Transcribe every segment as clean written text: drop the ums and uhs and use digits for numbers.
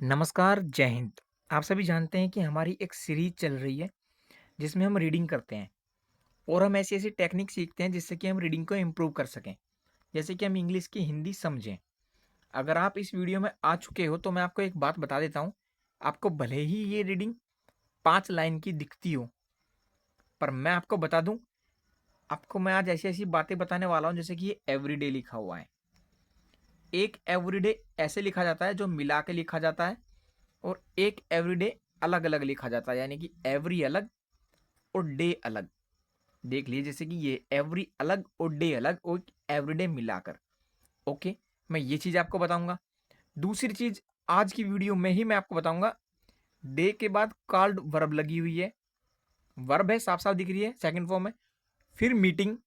नमस्कार, जय हिंद। आप सभी जानते हैं कि हमारी एक सीरीज़ चल रही है, जिसमें हम रीडिंग करते हैं और हम ऐसी-ऐसी टेक्निक सीखते हैं, जिससे कि हम रीडिंग को इम्प्रूव कर सकें। जैसे कि हम इंग्लिश की हिंदी समझें। अगर आप इस वीडियो में आ चुके हो, तो मैं आपको एक बात बता देता हूँ, आपको भले ही ये रीडिंग 5 लाइन की दिखती हो, पर मैं आपको बता दूँ, आपको मैं आज ऐसी-ऐसी बातें बताने वाला हूँ, जैसे कि ये एवरीडे लिखा हुआ है। एक एवरीडे ऐसे लिखा जाता है, जो मिला के लिखा जाता है और एक एवरीडे अलग-अलग लिखा जाता है, यानी कि एवरी अलग और डे अलग। देख लीजिए जैसे कि ये एवरी अलग और डे अलग और एवरीडे मिलाकर। ओके, मैं ये चीज़ आपको बताऊंगा। दूसरी चीज़, आज की वीडियो में ही मैं आपको बताऊंगा, डे के बाद कॉल्ड वर्ब लगी हुई है। वर्ब है, साफ साफ दिख रही है सेकंड फॉर्म में। फिर मीटिंग,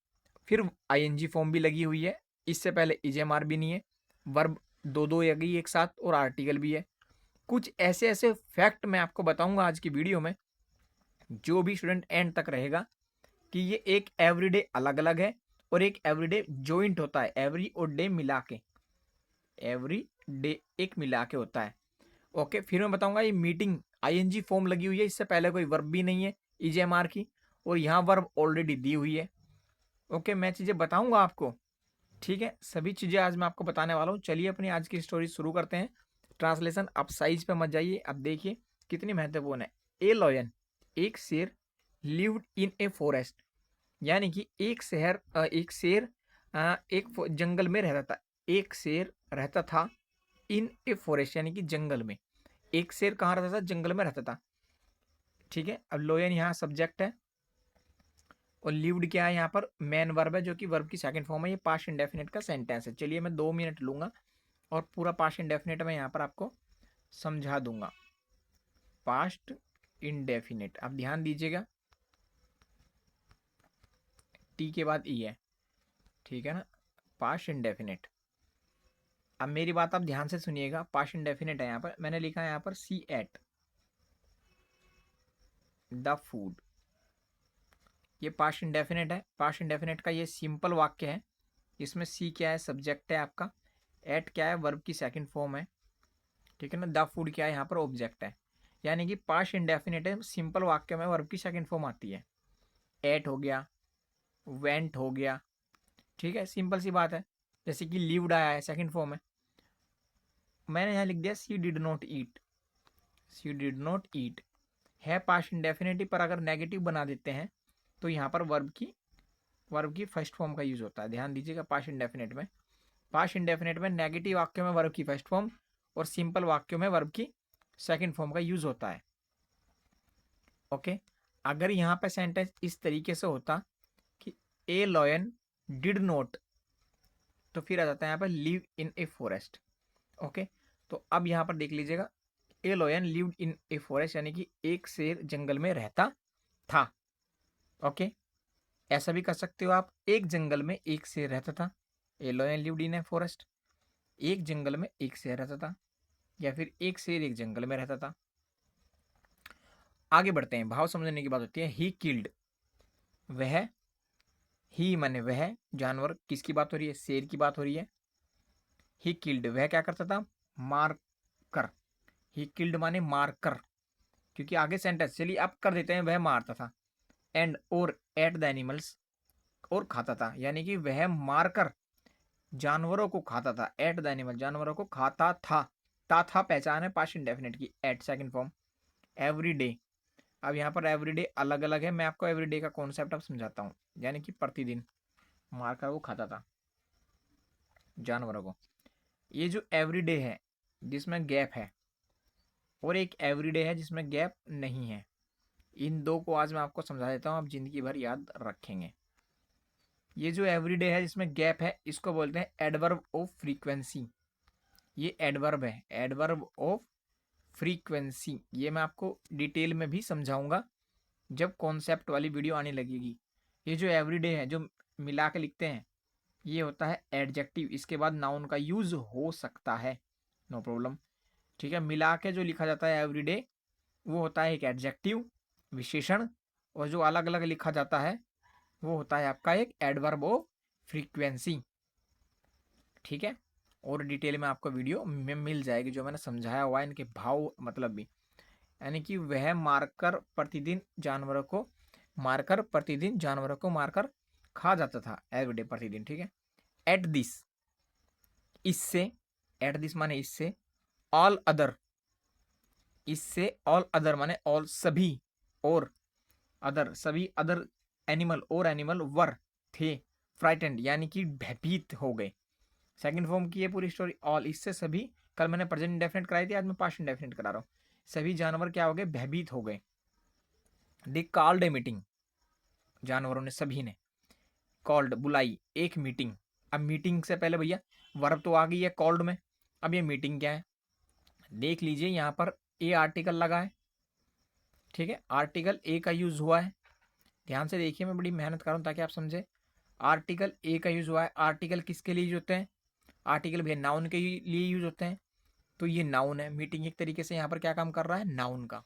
फिर आईएनजी फॉर्म भी लगी हुई है। इससे पहले इजेएमआर भी नहीं है। वर्ब दो दो लगी एक साथ और आर्टिकल भी है। कुछ ऐसे ऐसे फैक्ट मैं आपको बताऊंगा आज की वीडियो में, जो भी स्टूडेंट एंड तक रहेगा, कि ये एक एवरीडे अलग अलग है और एक एवरीडे जॉइंट होता है, एवरी और डे मिला के। एवरी डे एक मिला के होता है। ओके, फिर मैं बताऊंगा ये मीटिंग आईएनजी फॉर्म लगी हुई है, इससे पहले कोई वर्ब भी नहीं है ईजेएमआर की, और यहाँ वर्ब ऑलरेडी दी हुई है। ओके, मैं चीज़ें बताऊंगा आपको। ठीक है, सभी चीज़ें आज मैं आपको बताने वाला हूँ। चलिए अपनी आज की स्टोरी शुरू करते हैं। ट्रांसलेशन, अब साइज पे मत जाइए, अब देखिए कितनी महत्वपूर्ण है। ए लॉयन, एक शेर, लिव्ड इन ए फॉरेस्ट, यानी कि एक शेर एक जंगल में रहता था। एक शेर रहता था इन ए फॉरेस्ट, यानी कि जंगल में। एक शेर कहाँ रहता था? जंगल में रहता था। ठीक है, अब लोयन यहाँ सब्जेक्ट है और लिव्ड क्या है? यहाँ पर मेन वर्ब है, जो कि वर्ब की सेकंड फॉर्म है। ये पास्ट इंडेफिनिट का सेंटेंस है। चलिए मैं 2 मिनट लूंगा और पूरा पास्ट इंडेफिनिट में यहाँ पर आपको समझा दूंगा। पास्ट इंडेफिनिट, आप ध्यान दीजिएगा, टी के बाद ई है, ठीक है ना। पास्ट इंडेफिनिट, अब मेरी बात आप ध्यान से सुनिएगा। पास्ट इंडेफिनिट है, यहाँ पर मैंने लिखा है यहाँ पर सी एट द फूड। ये पास्ट इंडेफिनिट है। पास्ट इंडेफिनिट का ये सिंपल वाक्य है। इसमें सी क्या है? सब्जेक्ट है आपका। एट क्या है? वर्ब की सेकंड फॉर्म है, ठीक है ना। द फूड क्या है? यहाँ पर ऑब्जेक्ट है। यानी कि पास्ट इंडेफिनिट है, सिंपल वाक्य में वर्ब की सेकंड फॉर्म आती है। एट हो गया, वेंट हो गया, ठीक है, सिंपल सी बात है। जैसे कि लिव्ड आया है, सेकंड फॉर्म है। मैंने यहाँ लिख दिया she did not eat. She did not eat है पास्ट इंडेफिनिटिव, पर अगर नेगेटिव बना देते हैं तो यहाँ पर वर्ब की फर्स्ट फॉर्म का यूज होता है। ध्यान दीजिएगा, पास्ट इंडेफिनिट में नेगेटिव वाक्यों में वर्ब की फर्स्ट फॉर्म और सिंपल वाक्यों में वर्ब की सेकंड फॉर्म का यूज होता है। ओके, अगर यहाँ पे सेंटेंस इस तरीके से होता कि ए लॉयन डिड नॉट, तो फिर आ जाता है यहाँ पर live in a forest. Okay, तो अब यहाँ पर देख लीजिएगा, a lion lived in a forest, यानी कि एक शेर जंगल में रहता था। ओके, ऐसा भी कर सकते हो आप, एक जंगल में एक शेर रहता था। A lion lived in a forest, एक जंगल में एक शेर रहता था, या फिर एक शेर एक जंगल में रहता था। आगे बढ़ते हैं, भाव समझने की बात होती है। ही किल्ड, वह, ही माने वह, जानवर, किसकी बात हो रही है? शेर की बात हो रही है। ही किल्ड, वह क्या करता था? मार कर। ही किल्ड माने मार कर, क्योंकि आगे सेंटेंस, चलिए आप कर देते हैं, वह मारता था। एंड और एट द एनिमल्स, और खाता था, यानी कि वह मारकर जानवरों को खाता था। एट द एनिमल, जानवरों को खाता था। था पहचान है पास्ट इंडेफिनिट की। At second form. Every day, अब यहाँ पर एवरीडे अलग अलग है। मैं आपको एवरीडे का कॉन्सेप्ट अब समझाता हूँ, यानी कि प्रतिदिन मारकर वो खाता था जानवरों को। ये जो एवरीडे है, जिसमें गैप है, और एक एवरीडे है जिसमें गैप नहीं है, इन दो को आज मैं आपको समझा देता हूँ, आप जिंदगी भर याद रखेंगे। ये जो एवरीडे है जिसमें गैप है, इसको बोलते हैं एडवर्ब ऑफ फ्रीक्वेंसी। ये एडवर्ब है, एडवर्ब ऑफ फ्रीक्वेंसी। ये मैं आपको डिटेल में भी समझाऊंगा जब कॉन्सेप्ट वाली वीडियो आने लगेगी। ये जो एवरीडे है, जो मिला के लिखते हैं, ये होता है एडजेक्टिव। इसके बाद नाउन का यूज हो सकता है, नो प्रॉब्लम। ठीक है, मिला के जो लिखा जाता है एवरीडे, वो होता है एक एडजेक्टिव, विशेषण। और जो अलग अलग लिखा जाता है, वो होता है आपका एक एडवर्ब ऑफ फ्रीक्वेंसी। ठीक है, और डिटेल में आपको वीडियो में मिल जाएगी, जो मैंने समझाया हुआ है इनके भाव मतलब भी। यानी कि वह प्रतिदिन जानवरों को मारकर खा जाता था एवरीडे, प्रतिदिन, ठीक है। एट दिस, इससे, एट दिस माने इससे, ऑल अदर, इससे ऑल अदर माने ऑल सभी, और अदर सभी, अदर एनिमल और एनिमल वर थे, फ्राइटेंड यानी कि भयभीत हो गए। सेकंड फॉर्म की है पूरी स्टोरी, ऑल इससे सभी, कल मैंने प्रेजेंट इंडेफिनिट कराई थी, आज मैं पास्ट इंडेफिनिट करा रहा हूँ। सभी जानवर क्या हो गए, भयभीत हो गए। दे कॉल्ड ए मीटिंग, जानवरों ने, सभी ने, कॉल्ड बुलाई, एक मीटिंग। अब मीटिंग से पहले भैया वर्ब तो आ गई है कॉल्ड में, अब ये मीटिंग क्या है देख लीजिए। यहाँ पर ए आर्टिकल लगा है, ठीक है, आर्टिकल ए का यूज हुआ है। ध्यान से देखिए, मैं बड़ी मेहनत कर रहा हूँ ताकि आप समझे। आर्टिकल ए का यूज हुआ है। आर्टिकल किसके लिए यूज होते हैं, आर्टिकल भैया नाउन के लिए यूज होते हैं। तो ये नाउन है, मीटिंग एक तरीके से यहाँ पर क्या काम कर रहा है, नाउन का।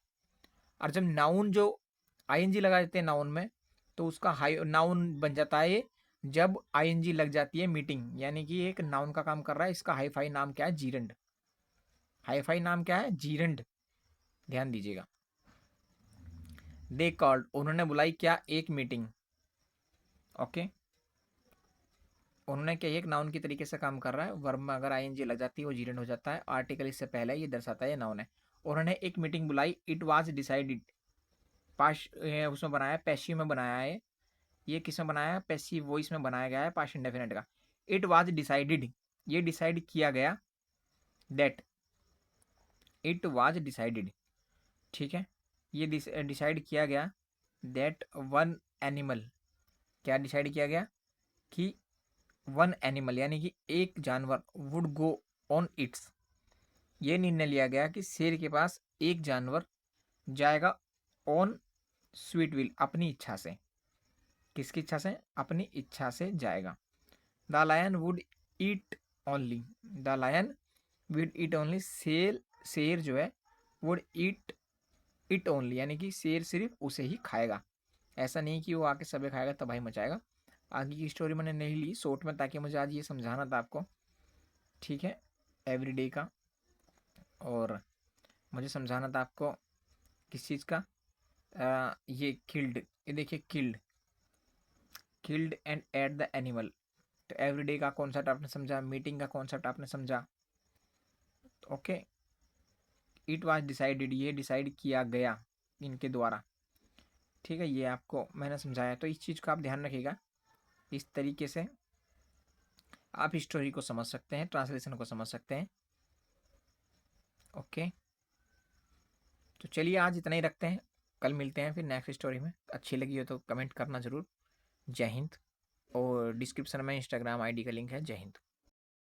और जब नाउन जो आईएनजी लगा देते हैं नाउन में, तो उसका हाई नाउन बन जाता है जब आईएनजी लग जाती है मीटिंग, यानी कि एक नाउन का काम कर रहा है। इसका हाईफाई नाम क्या है, जीरंड। हाईफाई नाम क्या है, जीरंड, ध्यान दीजिएगा। दे कॉल्ड, उन्होंने बुलाई क्या, एक मीटिंग। ओके, उन्होंने क्या, एक नाउन की तरीके से काम कर रहा है। वर्ब में अगर आईएनजी लग जाती है वो जीरंड हो जाता है। आर्टिकल इससे पहले ये दर्शाता है ये नाउन है। उन्होंने एक मीटिंग बुलाई, इट वाज डिसाइडेड, पाश उसमें बनाया है, पैसिव में बनाया है। ये किस में बनाया है, पैसिव वॉइस में बनाया गया है पास्ट इंडेफिनिट का। इट वाज डिसाइडेड, ये डिसाइड किया गया। दैट, इट वाज डिसाइडेड, ठीक है, ये डिसाइड किया गया। दैट वन एनिमल, क्या डिसाइड किया गया कि वन एनिमल यानी कि एक जानवर, वुड गो ऑन इट्स, ये निर्णय लिया गया कि शेर के पास एक जानवर जाएगा ऑन स्वीट विल, अपनी इच्छा से। किसकी इच्छा से, अपनी इच्छा से जाएगा। The lion would eat only, the lion would eat only, शेर जो है वुड ईट इट ओनली, यानी कि शेर सिर्फ उसे ही खाएगा। ऐसा नहीं कि वो आके सबे खाएगा तबाही मचाएगा। आगे की स्टोरी मैंने नहीं ली शॉर्ट में, ताकि मुझे आज ये समझाना था आपको, ठीक है, एवरीडे का। और मुझे समझाना था आपको किस चीज़ का, ये किल्ड, ये देखिए killed, killed and at the animal. तो एवरीडे का कॉन्सेप्ट आपने समझा, मीटिंग का कॉन्सेप्ट आपने समझा। ओके, इट वाज डिसाइडेड, ये डिसाइड किया गया इनके द्वारा, ठीक है, ये आपको मैंने समझाया। तो इस चीज़ को आप ध्यान रखिएगा, इस तरीके से आप स्टोरी को समझ सकते हैं, ट्रांसलेशन को समझ सकते हैं। ओके, तो चलिए आज इतना ही रखते हैं, कल मिलते हैं फिर नेक्स्ट स्टोरी में। अच्छी लगी हो तो कमेंट करना ज़रूर। जय हिंद। और डिस्क्रिप्शन में इंस्टाग्राम आईडी का लिंक है। जय हिंद।